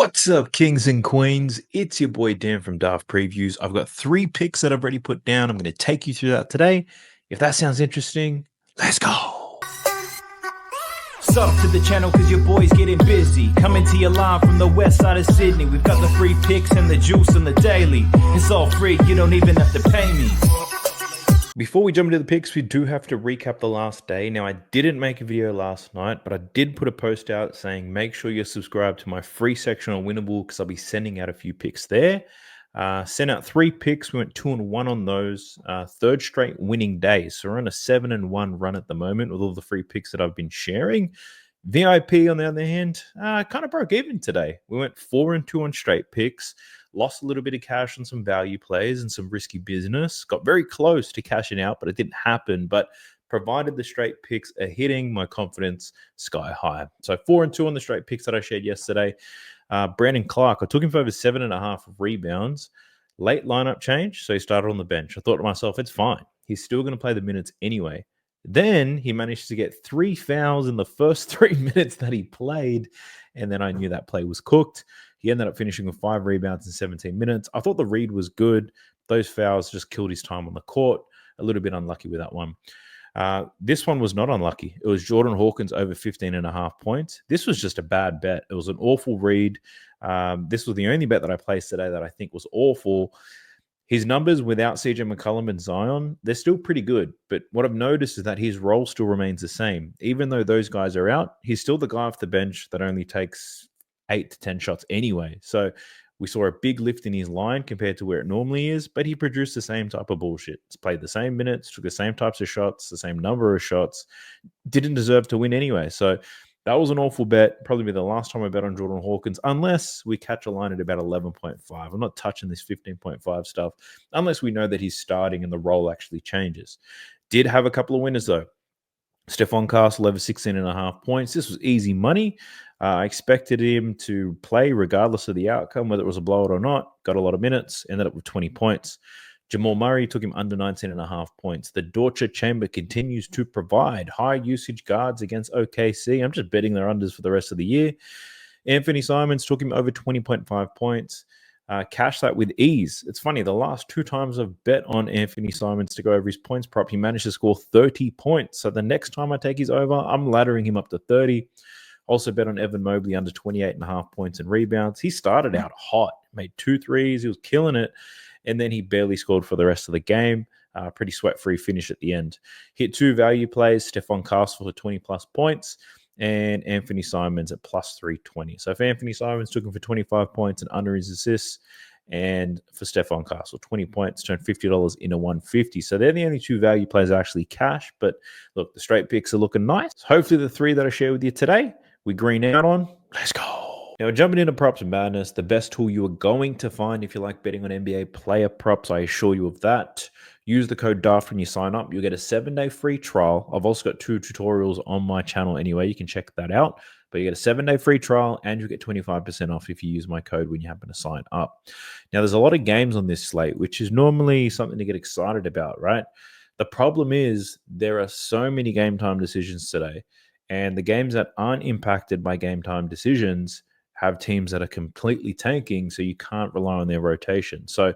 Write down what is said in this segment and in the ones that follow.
What's up, kings and queens? It's your boy Dan from Daft Previews. I've got 3 picks that I've already put down. I'm going to take you through that today. If that sounds interesting, let's go. Sub to the channel cause your boy's getting busy. Coming to your line from the west side of Sydney. We've got the free picks and the juice and the daily. It's all free, you don't even have to pay me. Before we jump into the picks, we do have to recap the last day. Now, I didn't make a video last night, but I did put a post out saying make sure you're subscribed to my free section on Winnable because I'll be sending out a few picks there. Sent out 3 picks. We went 2-1 on those. Third straight winning day. So we're on a 7-1 run at the moment with all the free picks that I've been sharing. VIP, on the other hand, kind of broke even today. We went 4-2 on straight picks. Lost a little bit of cash on some value plays and some risky business. Got very close to cashing out, but it didn't happen. But provided the straight picks are hitting, my confidence sky high. So 4-2 on the straight picks that I shared yesterday. Brandon Clark, I took him for over 7.5 rebounds. Late lineup change, so he started on the bench. I thought to myself, it's fine. He's still going to play the minutes anyway. Then he managed to get 3 fouls in the first 3 minutes that he played, and then I knew that play was cooked. He ended up finishing with 5 rebounds in 17 minutes. I thought the read was good. Those fouls just killed his time on the court. A little bit unlucky with that one. This one was not unlucky. It was Jordan Hawkins over 15.5 points. This was just a bad bet. It was an awful read. This was the only bet that I placed today that I think was awful. His numbers without CJ McCollum and Zion, they're still pretty good. But what I've noticed is that his role still remains the same. Even though those guys are out, he's still the guy off the bench that only takes 8 to 10 shots anyway. So we saw a big lift in his line compared to where it normally is, but he produced the same type of bullshit. He's played the same minutes, took the same types of shots, the same number of shots, didn't deserve to win anyway. So that was an awful bet. Probably be the last time I bet on Jordan Hawkins, unless we catch a line at about 11.5. I'm not touching this 15.5 stuff, unless we know that he's starting and the role actually changes. Did have a couple of winners, though. Stephon Castle over 16.5 points. This was easy money. I expected him to play regardless of the outcome, whether it was a blowout or not. Got a lot of minutes, ended up with 20 points. Jamal Murray took him under 19.5 points. The Dorcher Chamber continues to provide high usage guards against OKC. I'm just betting their unders for the rest of the year. Anthony Simons took him over 20.5 points. Cash that with ease. It's funny, the last 2 times I've bet on Anthony Simons to go over his points prop, he managed to score 30 points. So the next time I take his over, I'm laddering him up to 30. Also bet on Evan Mobley under 28.5 points and rebounds. He started out hot, made 2 threes. He was killing it. And then he barely scored for the rest of the game. Pretty sweat-free finish at the end. Hit 2 value plays, Stephon Castle for 20-plus points, and Anthony Simons at plus 320. So if Anthony Simons took him for 25 points and under his assists, and for Stephon Castle, 20 points, turned $50 into 150. So they're the only 2 value plays actually cash. But look, the straight picks are looking nice. Hopefully the 3 that I share with you today, we green out on. Let's go. Now, jumping into props and madness, the best tool you are going to find if you like betting on NBA player props, I assure you of that. Use the code DAFT when you sign up. You'll get a 7-day free trial. I've also got 2 tutorials on my channel anyway. You can check that out. But you get a 7-day free trial and you get 25% off if you use my code when you happen to sign up. Now, there's a lot of games on this slate, which is normally something to get excited about, right? The problem is there are so many game time decisions today. And the games that aren't impacted by game time decisions have teams that are completely tanking, so you can't rely on their rotation. So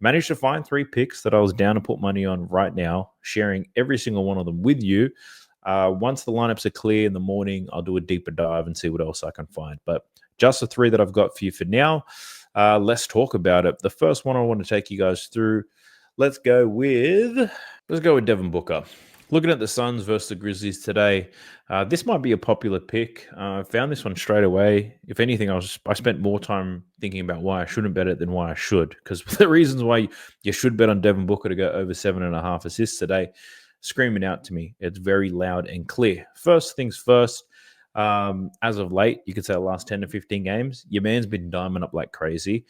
managed to find 3 picks that I was down to put money on right now, sharing every single one of them with you. Once the lineups are clear in the morning, I'll do a deeper dive and see what else I can find. But just the 3 that I've got for you for now. Let's talk about it. The first one I want to take you guys through, let's go with Devin Booker. Looking at the Suns versus the Grizzlies today, this might be a popular pick. I found this one straight away. If anything, I spent more time thinking about why I shouldn't bet it than why I should. Because the reasons why you should bet on Devin Booker to go over 7.5 assists today, screaming out to me. It's very loud and clear. First things first, as of late, you could say the last 10 to 15 games, your man's been diamond up like crazy.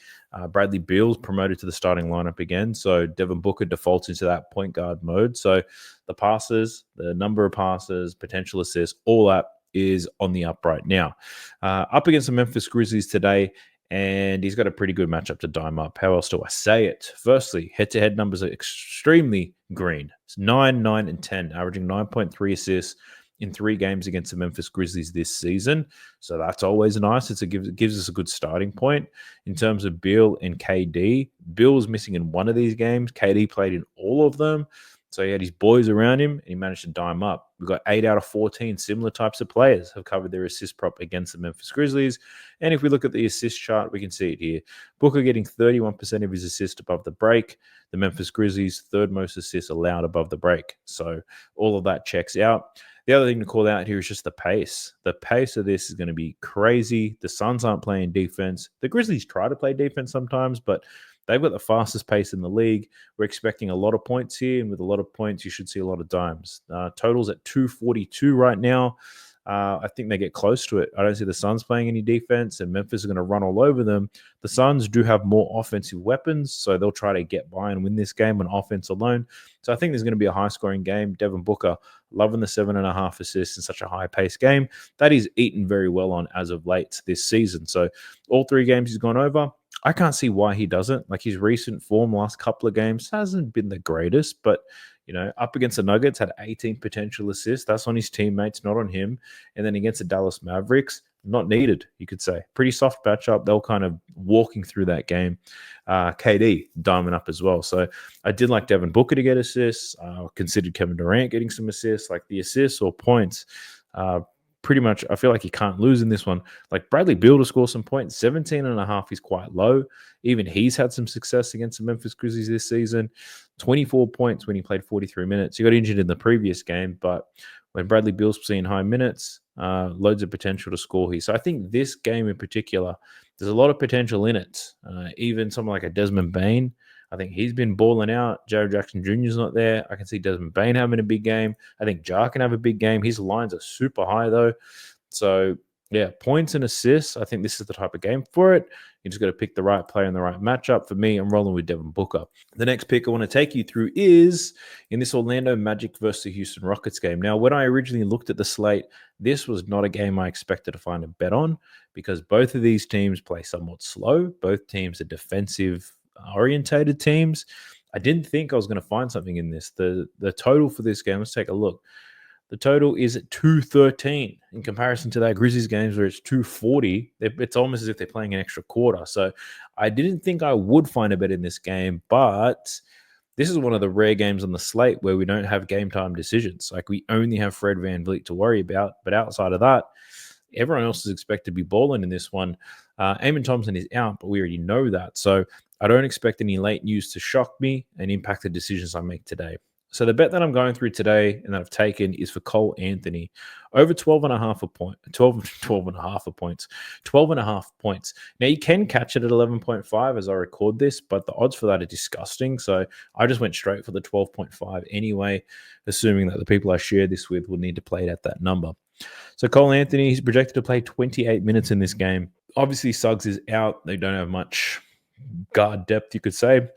Bradley Beal's promoted to the starting lineup again, so Devin Booker defaults into that point guard mode. So the passes, the number of passes, potential assists, all that is on the up right now. Up against the Memphis Grizzlies today, and he's got a pretty good matchup to dime up. How else do I say it? Firstly, head-to-head numbers are extremely green. It's 9, 9, and 10, averaging 9.3 assists, in 3 games against the Memphis Grizzlies this season. So that's always nice. It gives us a good starting point. In terms of Beal and KD, Beal was missing in one of these games. KD played in all of them. So he had his boys around him, and he managed to dime up. We've got 8 out of 14 similar types of players have covered their assist prop against the Memphis Grizzlies. And if we look at the assist chart, we can see it here. Booker getting 31% of his assists above the break. The Memphis Grizzlies, third most assists allowed above the break. So all of that checks out. The other thing to call out here is just the pace. The pace of this is going to be crazy. The Suns aren't playing defense. The Grizzlies try to play defense sometimes, but they've got the fastest pace in the league. We're expecting a lot of points here, and with a lot of points, you should see a lot of dimes. Totals at 242 right now. I think they get close to it. I don't see the Suns playing any defense, and Memphis is going to run all over them. The Suns do have more offensive weapons, so they'll try to get by and win this game on offense alone. So I think there's going to be a high-scoring game. Devin Booker, loving the 7.5 assists in such a high-paced game. That he's eaten very well on as of late this season. So all 3 games he's gone over. I can't see why he doesn't. Like, his recent form last couple of games hasn't been the greatest, but up against the Nuggets, had 18 potential assists. That's on his teammates, not on him. And then against the Dallas Mavericks, not needed, you could say. Pretty soft matchup. They'll kind of walking through that game. KD diamond up as well. So I did like Devin Booker to get assists. Considered Kevin Durant getting some assists. Like, the assists or points, pretty much, I feel like he can't lose in this one. Like, Bradley Beal to score some points, 17.5 is quite low. Even he's had some success against the Memphis Grizzlies this season. 24 points when he played 43 minutes. He got injured in the previous game, but when Bradley Beal's seeing high minutes, loads of potential to score here. So I think this game in particular, there's a lot of potential in it. Even someone like a Desmond Bane, I think he's been balling out. Jared Jackson Jr. is not there. I can see Desmond Bane having a big game. I think Jar can have a big game. His lines are super high, though. So, yeah, points and assists, I think this is the type of game for it. You just got to pick the right player in the right matchup. For me, I'm rolling with Devin Booker. The next pick I want to take you through is in this Orlando Magic versus the Houston Rockets game. Now, when I originally looked at the slate, this was not a game I expected to find a bet on because both of these teams play somewhat slow. Both teams are defensive orientated teams. I didn't think I was going to find something in this. The total for this game, let's take a look. The total is at 213 in comparison to that Grizzlies games where it's 240. It's almost as if they're playing an extra quarter. So I didn't think I would find a bet in this game, but this is one of the rare games on the slate where we don't have game time decisions. Like, we only have Fred VanVleet to worry about. But outside of that, everyone else is expected to be balling in this one. Eamon Thompson is out, but we already know that. So I don't expect any late news to shock me and impact the decisions I make today. So the bet that I'm going through today and that I've taken is for Cole Anthony over 12.5 points. Now, you can catch it at 11.5 as I record this, but the odds for that are disgusting. So I just went straight for the 12.5 anyway, assuming that the people I share this with will need to play it at that number. So Cole Anthony, he's projected to play 28 minutes in this game. Obviously, Suggs is out. They don't have much guard depth, you could say.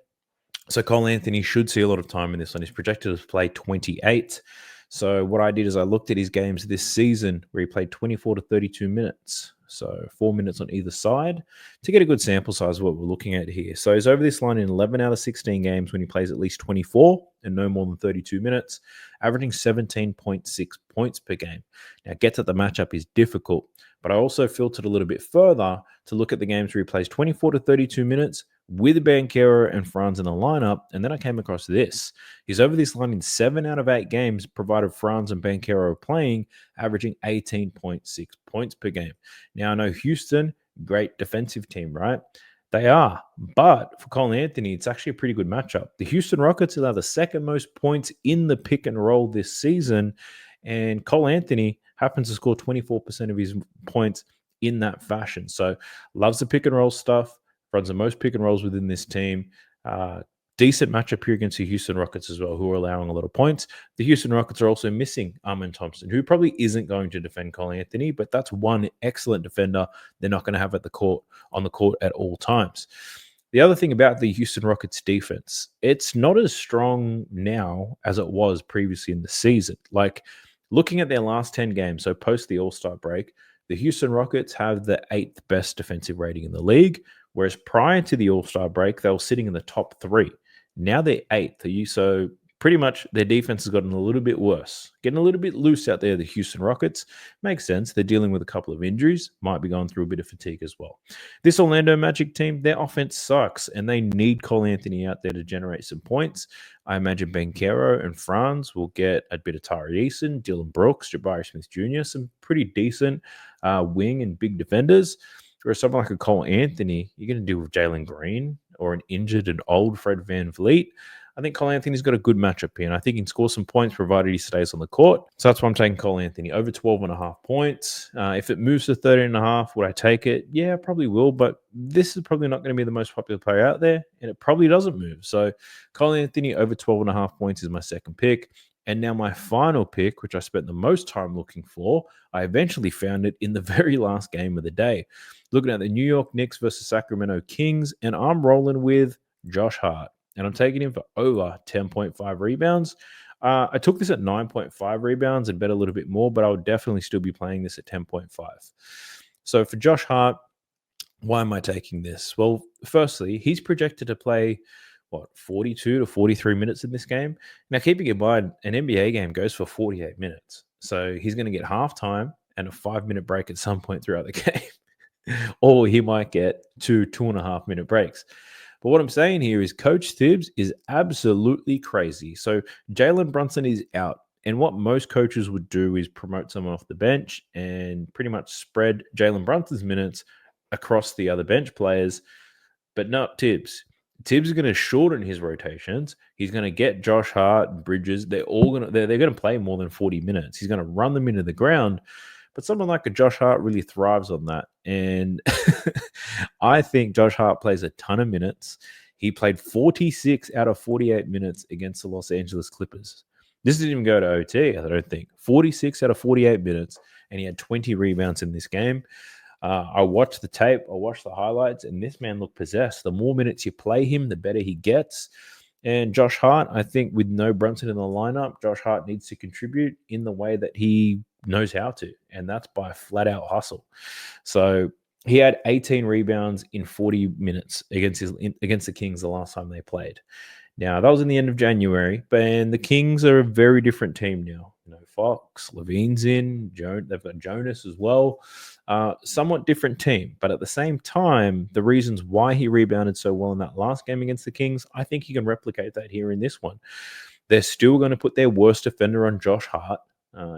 So Cole Anthony should see a lot of time in this one. He's projected to play 28. So what I did is I looked at his games this season where he played 24 to 32 minutes. So 4 minutes on either side to get a good sample size of what we're looking at here. So he's over this line in 11 out of 16 games when he plays at least 24 and no more than 32 minutes, averaging 17.6 points per game. Now, get that the matchup is difficult, but I also filtered a little bit further to look at the games where he plays 24 to 32 minutes with Banchero and Franz in the lineup, and then I came across this. He's over this line in 7 out of 8 games, provided Franz and Banchero are playing, averaging 18.6 points per game. Now, I know Houston, great defensive team, right? They are, but for Cole Anthony, it's actually a pretty good matchup. The Houston Rockets allow the second most points in the pick and roll this season, and Cole Anthony happens to score 24% of his points in that fashion. So, loves the pick and roll stuff. Runs the most pick and rolls within this team. Decent matchup here against the Houston Rockets as well, who are allowing a lot of points. The Houston Rockets are also missing Eamon Thompson, who probably isn't going to defend Cole Anthony, but that's one excellent defender they're not going to have on the court at all times. The other thing about the Houston Rockets defense, it's not as strong now as it was previously in the season. Like, looking at their last 10 games, so post the All-Star break, the Houston Rockets have the 8th best defensive rating in the league, whereas prior to the All-Star break, they were sitting in the top 3. Now they're 8th. So pretty much their defense has gotten a little bit worse, getting a little bit loose out there. The Houston Rockets makes sense. They're dealing with a couple of injuries, might be going through a bit of fatigue as well. This Orlando Magic team, their offense sucks, and they need Cole Anthony out there to generate some points. I imagine Bankroll and Franz will get a bit of Tari Eason, Dylan Brooks, Jabari Smith Jr., some pretty decent wing and big defenders. Whereas someone like a Cole Anthony, you're going to deal with Jalen Green or an injured and old Fred VanVleet. I think Cole Anthony's got a good matchup here, and I think he can score some points provided he stays on the court. So that's why I'm taking Cole Anthony over 12.5 points. If it moves to 13.5, would I take it? Yeah, I probably will, but this is probably not going to be the most popular player out there, and it probably doesn't move. So Cole Anthony over 12.5 points is my second pick. And now my final pick, which I spent the most time looking for, I eventually found it in the very last game of the day. Looking at the New York Knicks versus Sacramento Kings, and I'm rolling with Josh Hart. And I'm taking him for over 10.5 rebounds. I took this at 9.5 rebounds and bet a little bit more, but I would definitely still be playing this at 10.5. So for Josh Hart, why am I taking this? Well, firstly, he's projected to play, 42 to 43 minutes in this game. Now, keeping in mind, an NBA game goes for 48 minutes. So he's going to get halftime and a 5-minute break at some point throughout the game. Or he might get 2.5 minute breaks. But what I'm saying here is Coach Thibs is absolutely crazy. So Jalen Brunson is out. And what most coaches would do is promote someone off the bench and pretty much spread Jalen Brunson's minutes across the other bench players, but not Thibs. Thibs is going to shorten his rotations. He's going to get Josh Hart and Bridges. They're going to play more than 40 minutes. He's going to run them into the ground. But someone like a Josh Hart really thrives on that. And I think Josh Hart plays a ton of minutes. He played 46 out of 48 minutes against the Los Angeles Clippers. This didn't even go to OT, I don't think. 46 out of 48 minutes, and he had 20 rebounds in this game. I watched the tape, I watched the highlights, and this man looked possessed. The more minutes you play him, the better he gets. And Josh Hart, I think with no Brunson in the lineup, Josh Hart needs to contribute in the way that he knows how to, and that's by flat out hustle. So he had 18 rebounds in 40 minutes against the Kings the last time they played. Now, that was in the end of January, but the Kings are a very different team now. Fox, Levine's in, they've got Jonas as well. Somewhat different team, but at the same time, the reasons why he rebounded so well in that last game against the Kings, I think he can replicate that here in this one. They're still going to put their worst defender on Josh Hart.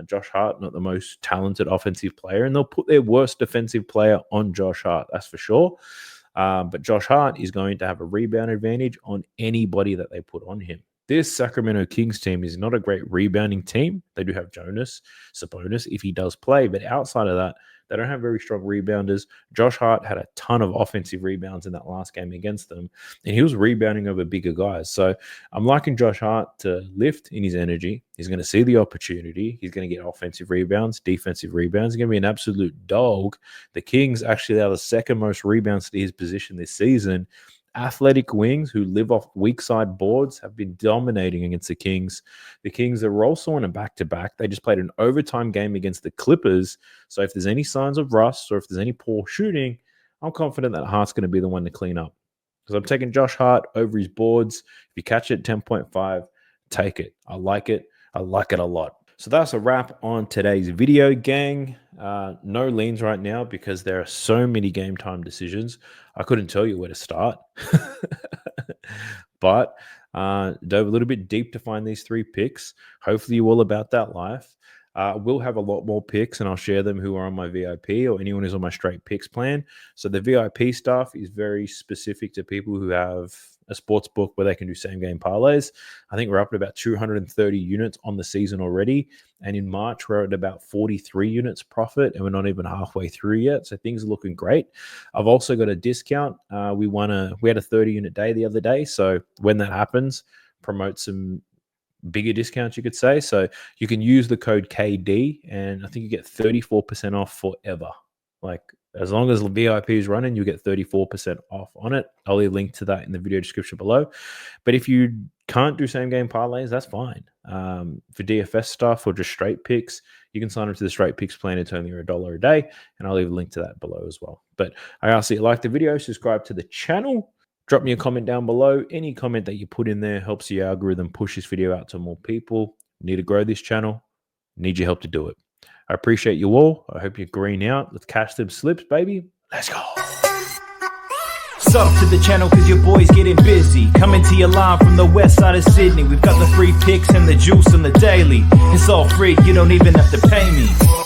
Josh Hart, not the most talented offensive player, and they'll put their worst defensive player on Josh Hart, that's for sure. But Josh Hart is going to have a rebound advantage on anybody that they put on him. This Sacramento Kings team is not a great rebounding team. They do have Jonas, Sabonis, if he does play, but outside of that, they don't have very strong rebounders. Josh Hart had a ton of offensive rebounds in that last game against them, and he was rebounding over bigger guys. So I'm liking Josh Hart to lift in his energy. He's going to see the opportunity. He's going to get offensive rebounds, defensive rebounds. He's going to be an absolute dog. The Kings actually are the second most rebounds to his position this season. Athletic wings who live off weak side boards have been dominating against the Kings. The Kings are also on a back-to-back. They just played an overtime game against the Clippers. So if there's any signs of rust or if there's any poor shooting, I'm confident that Hart's going to be the one to clean up. Because I'm taking Josh Hart over his boards. If you catch it at 10.5, take it. I like it. I like it a lot. So that's a wrap on today's video, gang. No leans right now because there are so many game time decisions. I couldn't tell you where to start. But dove a little bit deep to find these 3 picks. Hopefully you're all about that life. We'll have a lot more picks, and I'll share them who are on my VIP or anyone who's on my straight picks plan. So the VIP stuff is very specific to people who have a sports book where they can do same game parlays. I think we're up at about 230 units on the season already. And in March, we're at about 43 units profit, and we're not even halfway through yet. So things are looking great. I've also got a discount. We had a 30 unit day the other day. So when that happens, promote some bigger discounts, you could say. So you can use the code KD, and I think you get 34% off forever. Like, as long as VIP is running, you get 34% off on it. I'll leave a link to that in the video description below. But if you can't do same game parlays, that's fine. For DFS stuff or just straight picks, you can sign up to the straight picks plan. It's only $1 a day, and I'll leave a link to that below as well. But I ask that you like the video, subscribe to the channel, Drop me a comment down below. Any comment that you put in there helps the algorithm push this video out to more people. Need to grow this channel. Need your help to do it. I appreciate you all. I hope you're green out. Let's catch them slips, baby. Let's go. Sub to the channel cause your boy's getting busy. Coming to your line from the west side of Sydney. We've got the free picks and the juice on the daily. It's all free, you don't even have to pay me.